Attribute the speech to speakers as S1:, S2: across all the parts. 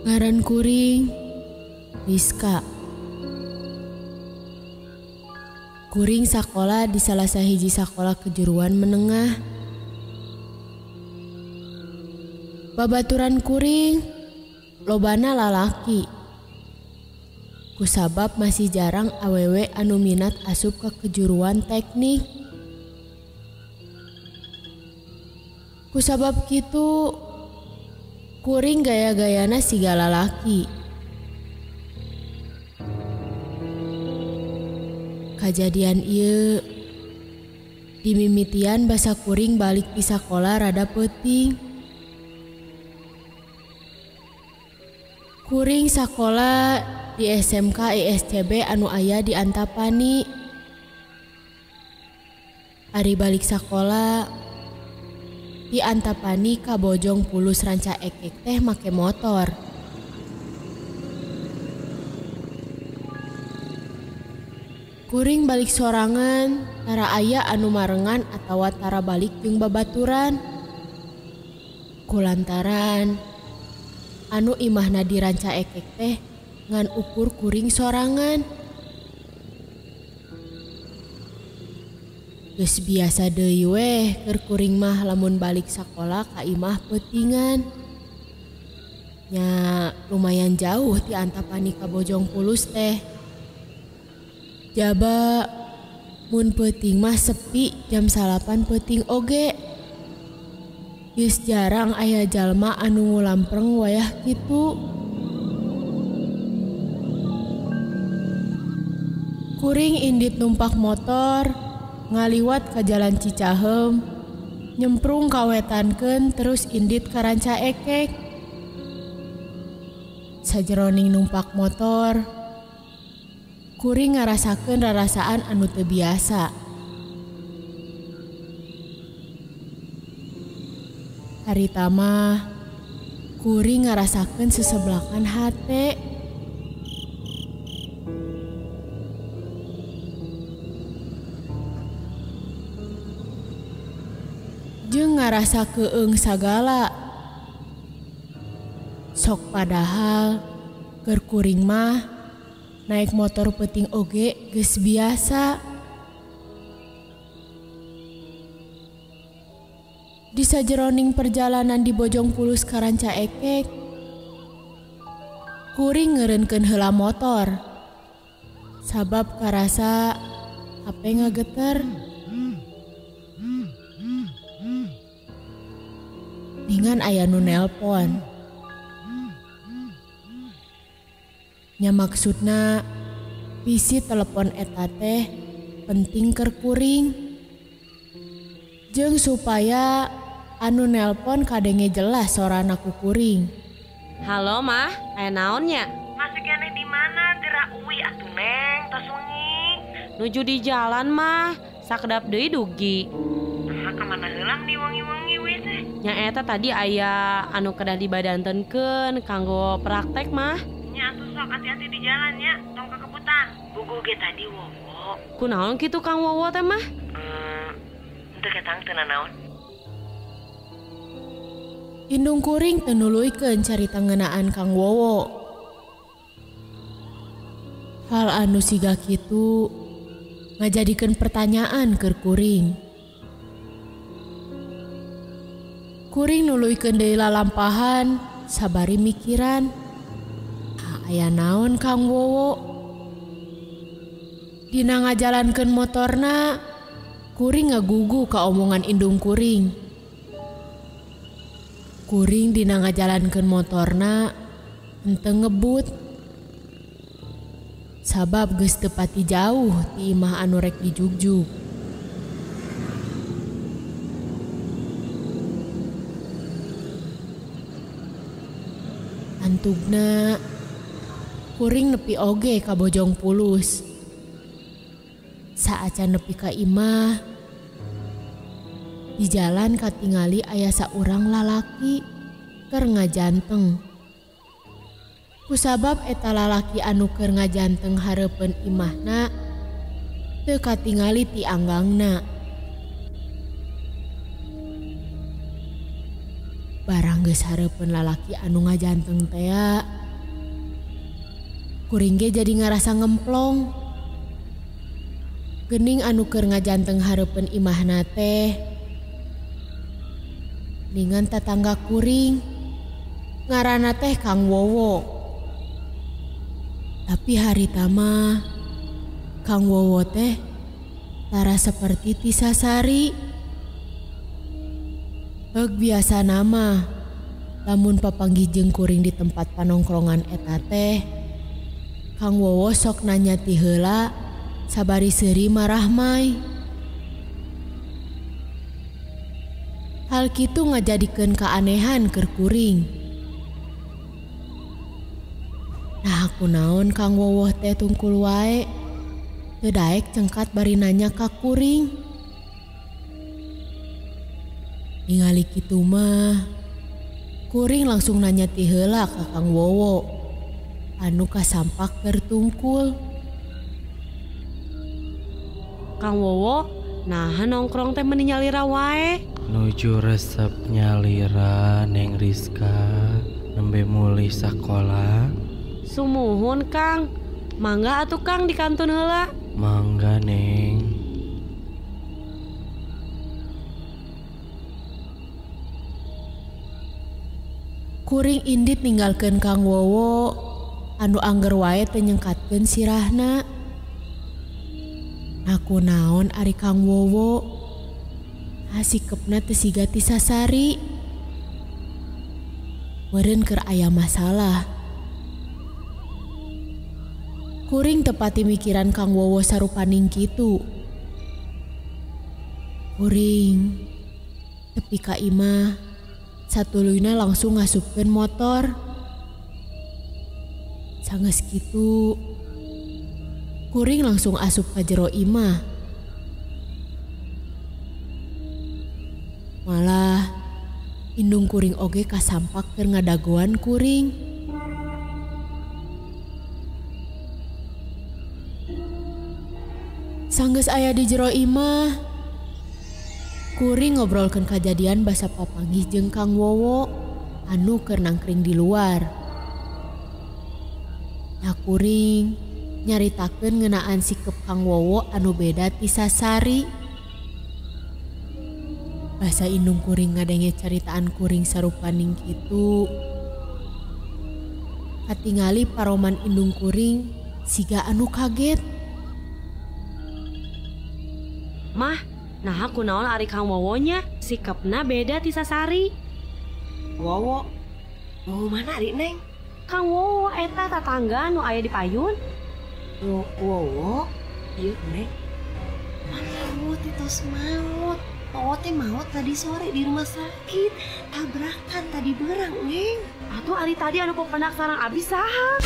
S1: Ngaran kuring Rizka. Kuring sakola di salah sahiji sakola kejuruan menengah. Babaturan kuring lobana lalaki. Kusabab masih jarang awewe anu minat asup ke kejuruan teknik. Kusabab kitu kuring gaya-gayana siga lalaki. Kajadian ieu dimimitian basa kuring balik di sakola rada peuting. Kuring sakola di SMK ISCB anu aya di Antapani. Ari balik sakola di Antapani ka Bojong Pulus Ranca Ekek teh make motor. Kuring balik sorangan tara aya anu marengan atawa tara balik jeung babaturan. Kulantaran anu imahna di Ranca Ekek teh ngan ukur kuring sorangan. Geus biasa deui weh keur kuring mah lamun balik sakola ka imah peutingan. Nya lumayan jauh ti Antapani ka Bojong Pulus teh. Jaba mun peuting mah sepi jam 8 peuting oge. Geus jarang aya jalma anu ngulampreng wayah kitu. Kuring indit numpak motor ngaliwat ka jalan Cicaheum, nyemprung kawetankeun terus indit ka Ranca Ekek. Sajeroning numpak motor, kuring ngarasakeun rarasaan anu teu biasa. Harita mah kuring ngarasakeun seseblakan hate. Jeung ngarasa keung sagala. Sok padahal keur kuring mah naik motor peuting oge geus biasa. Di sajeroning perjalanan di Bojong Pulus ka Ranca Ekek, kuring ngeureunkeun heula motor. Sabab karasa HP ngageter. Ningan aya nu nelpon. Nya maksudna bisi telepon eta teh penting keur kuring. Jeung supaya anu nelpon kadenge jelas sorana ku kuring.
S2: Halo mah, aya naon nya?
S3: Masih keneh di mana? Gerak uwi atuh Neng, tos wengi.
S2: Nuju di jalan mah, sakedap deui dugi.
S3: Nah, ka mana heulang di wengi-wengi we teh?
S2: Nya eta tadi aya anu kedah dibadantenkeun kanggo praktek mah.
S3: Nya atuh sok hati-hati di jalan nya, tong kekebutan. Gugu ge tadi wowo.
S2: Kunaon kitu Kang Wowo teh mah?
S3: Teu ketang teu nanaon.
S1: Indung kuring teu nuluykeun carita ngeunaan Kang Wowo. Hal anu siga kitu ngajadikeun pertanyaan keur kuring. Kuring nuluykeun deui lalampahan sabari mikiran. Aya naon Kang Wowo? Dina ngajalankeun motorna, kuring ngagugu ka omongan indung kuring. Kuring dina ngajalankeun motorna henteu ngebut. Sabab geus teu pati jauh ti imah anu rek dijugjug. Antugna kuring nepi oge ka Bojong Pulus. Saacan nepi ka imah, di jalan katingali aya saurang lalaki keur ngajanteng. Kusabab eta lalaki anu keur ngajanteng hareupeun imahna teu katingali ti anggang. Barang geus hareupeun lalaki anu ngajanteng teh, kuring ge jadi ngarasa ngemplong. Geuning anu keur ngajanteng hareupeun imahna teh ningan tatangga kuring, ngaranna teh Kang Wowo. Tapi harita mah Kang Wowo teh tara seperti ti Sasari. Heug biasa nama, lamun papanggih jeung kuring di tempat panongkrongan eta teh, Kang Wowo sok nanya ti heula sabari seuri marah mai. Hal kitu ngajadikeun kaanehan keur kuring. Nah kunaon Kang Wowo teh tungkul wae teu daek cengkat bari nanya ka kuring. Ningali kitu mah kuring langsung nanya ti heula ka Kang Wowo anu kasampak keur tungkul.
S2: Kang Wowo, nahan nongkrong teh meni nyalira wae.
S4: Nuju resep nyalira Neng Rizka nembe mulih sakola.
S2: Sumuhun Kang, mangga atuh Kang di kantun heula.
S4: Mangga Neng.
S1: Kuring indit ninggalkeun Kang Wowo anu angger wae teu nyengkatkeun sirahna. Aku naon ari Kang Wowo sikepna teu siga ti Sasari. Meureun keur aya masalah. Kuring tepati mikiran Kang Wowo sarupaning kitu. Kuring tepi ka imah satuluyna langsung ngasupkeun motor. Sanggeus kitu kuring langsung asup ka jero imah. Malah indung kuring oge kasampak keur ngadagoan kuring. Sanggeus aya di jero imah, kuring ngobrolkeun kajadian basa papanggih jeung Kang Wowo anu keur nangkring di luar. Nah kuring nyaritakeun ngeunaan sikep Kang Wowo anu beda ti Sasari. Basa indung kuring ngadenge caritaan kuring sarupaning kitu. Katingali paroman indung kuring siga anu kaget.
S2: Mah, nah kunaon ari Kang Wowo nya sikepna beda ti Sasari.
S3: Wowo mana ari Neng?
S2: Kang Wowo eta tatangga nu aya di payun.
S3: Wowo, ieu Neng. Maut itu maut. Wowo teh maut tadi sore di rumah sakit. Tabrakan tadi berang Neng.
S2: Atuh ari tadi anu popenak sareng abdi saha?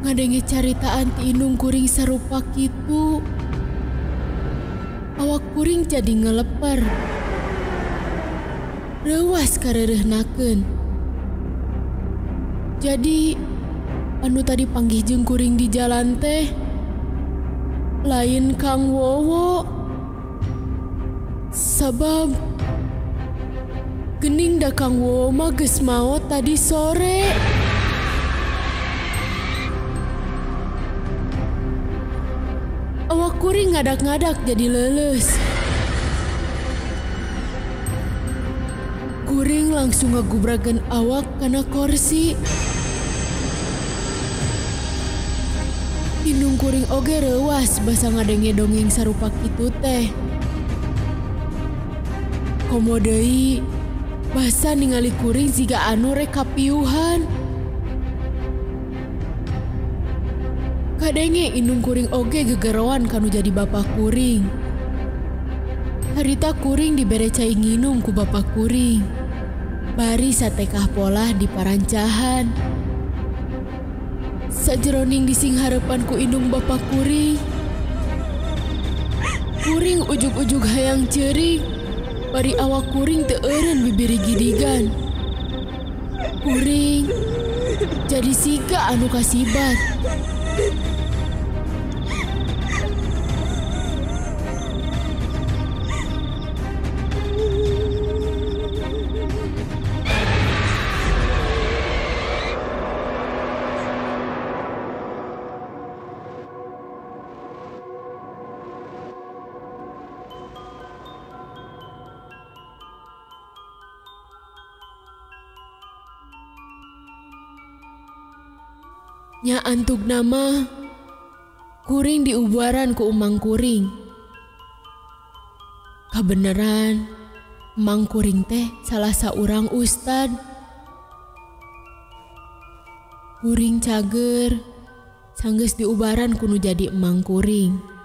S1: Ngadenge caritaan ti indung kuring sarupa kitu. Awak kuring jadi ngeleper. Reuwas kareureuhnakeun. Jadi anu tadi panggih jeung kuring di jalan teh lain Kang Wowo. Sabab geuning da Kang Wowo mah geus maot tadi sore. Awak kuring ngadak-ngadak jadi leuleus. Kuring langsung ngagubrakeun awak kana kursi. Indung kuring oge reuwas basa ngadenge dongeng sarupa kitu teh. Komo deui basa ningali kuring siga anu rek kapiuhan. Kadenge indung kuring oge gegeroan kanu jadi bapak kuring. Harita kuring dibere cai nginum ku bapak kuring. Bari satekah polah di parancahan. Sajeroning dising harapan ku indung bapak kuring. Kuring ujug-ujug hayang ceuring. Bari awak kuring teu eureun bibiri gidigan. Kuring jadi siga anu kasibat. Nya antuk nama kuring diubaran ku Emang Kuring. Kabeneran Emang Kuring teh salah saurang ustad. Kuring cager sanggeus diubaran kudu jadi Emang Kuring.